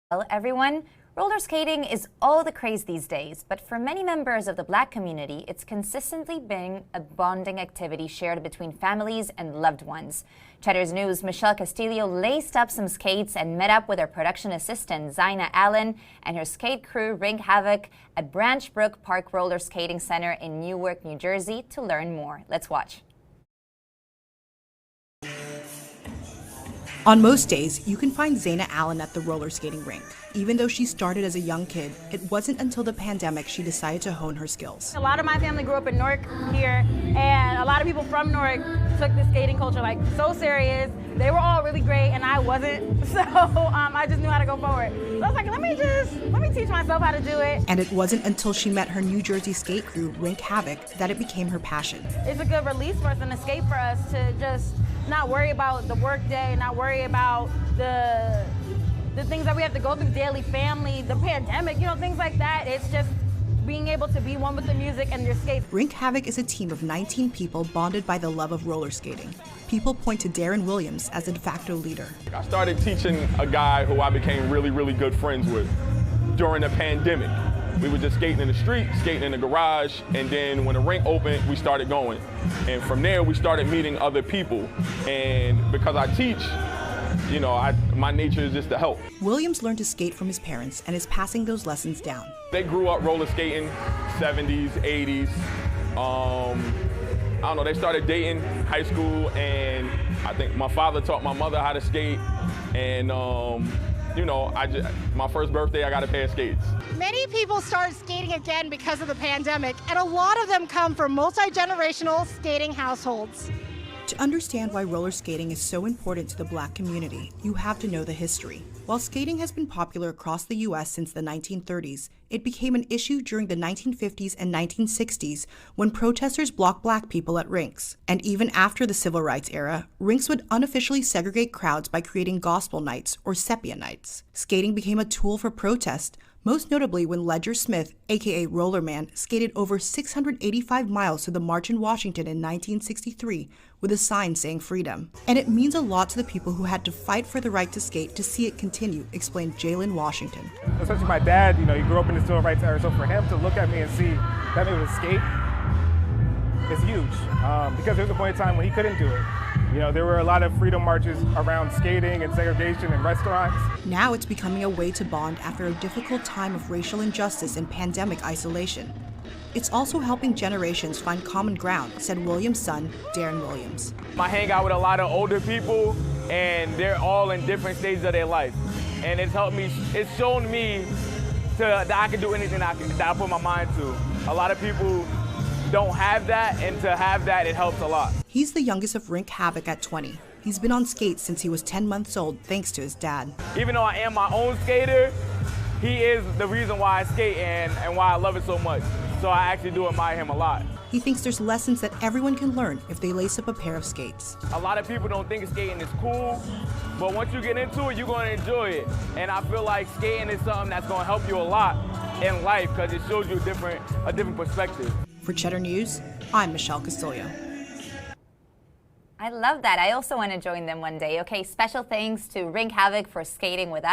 Hello everyone. Roller skating is all the craze these days, but for many members of the Black community, it's consistently been a bonding activity shared between families and loved ones. Cheddar's News' Michelle Castillo laced up some skates and met up with her production assistant, ZAYNA and her skate crew, Rink Havoc, at Branch Brook Park Roller Skating Center in Newark, New Jersey, to learn more. Let's watch. On most days, you can find ZAYNA at the roller skating rink. Even though she started as a young kid, it wasn't until the pandemic she decided to hone her skills. A lot of my family grew up in Newark here, and a lot of people from Newark took the skating culture like so serious. They were all really great, and I wasn't, so I just knew how to go forward. So I was like, let me teach myself how to do it. And it wasn't until she met her New Jersey skate crew, Rink Havoc, that it became her passion. It's a good release for us, an escape for us to just not worry about the work day, not worry about the things that we have to go through daily, family, the pandemic, things like that. It's just being able to be one with the music and your skates. Rink Havoc is a team of 19 people bonded by the love of roller skating. People point to Darrin Williams as a de facto leader. I started teaching a guy who I became really, really good friends with during the pandemic. We were just skating in the street, skating in the garage, and then when the rink opened, we started going. And from there, we started meeting other people. And because I teach, my nature is just to help. Williams learned to skate from his parents and is passing those lessons down. They grew up roller skating, 70s, 80s. I don't know, they started dating high school, and I think my father taught my mother how to skate. And my first birthday, I got a pair of skates. Many people started skating again because of the pandemic, and a lot of them come from multi-generational skating households. To understand why roller skating is so important to the Black community, you have to know the history. While skating has been popular across the U.S. since the 1930s, it became an issue during the 1950s and 1960s when protesters blocked Black people at rinks. And even after the Civil Rights era, rinks would unofficially segregate crowds by creating gospel nights or sepia nights. Skating became a tool for protest, most notably when Ledger Smith, aka Rollerman, skated over 685 miles to the March in Washington in 1963 with a sign saying freedom. And it means a lot to the people who had to fight for the right to skate to see it continue, explained JALEN Washington. Especially my dad, he grew up in the Civil Rights era, so for him to look at me and see that me with a skate, it's huge. Because there was a point in time when he couldn't do it. There were a lot of freedom marches around skating and segregation in restaurants. Now it's becoming a way to bond after a difficult time of racial injustice and pandemic isolation. It's also helping generations find common ground, said Williams' son, Darrin Williams. I hang out with a lot of older people, and they're all in different stages of their life. And it's helped me, it's shown me that I can do anything that I put my mind to. A lot of people don't have that, and to have that, it helps a lot. He's the youngest of Rink Havoc at 20. He's been on skates since he was 10 months old, thanks to his dad. Even though I am my own skater, he is the reason why I skate and why I love it so much. So I actually do admire him a lot. He thinks there's lessons that everyone can learn if they lace up a pair of skates. A lot of people don't think skating is cool, but once you get into it, you're going to enjoy it. And I feel like skating is something that's going to help you a lot in life because it shows you a different perspective. For Cheddar News, I'm Michelle Castillo. I love that. I also want to join them one day. Okay, special thanks to Rink Havoc for skating with us.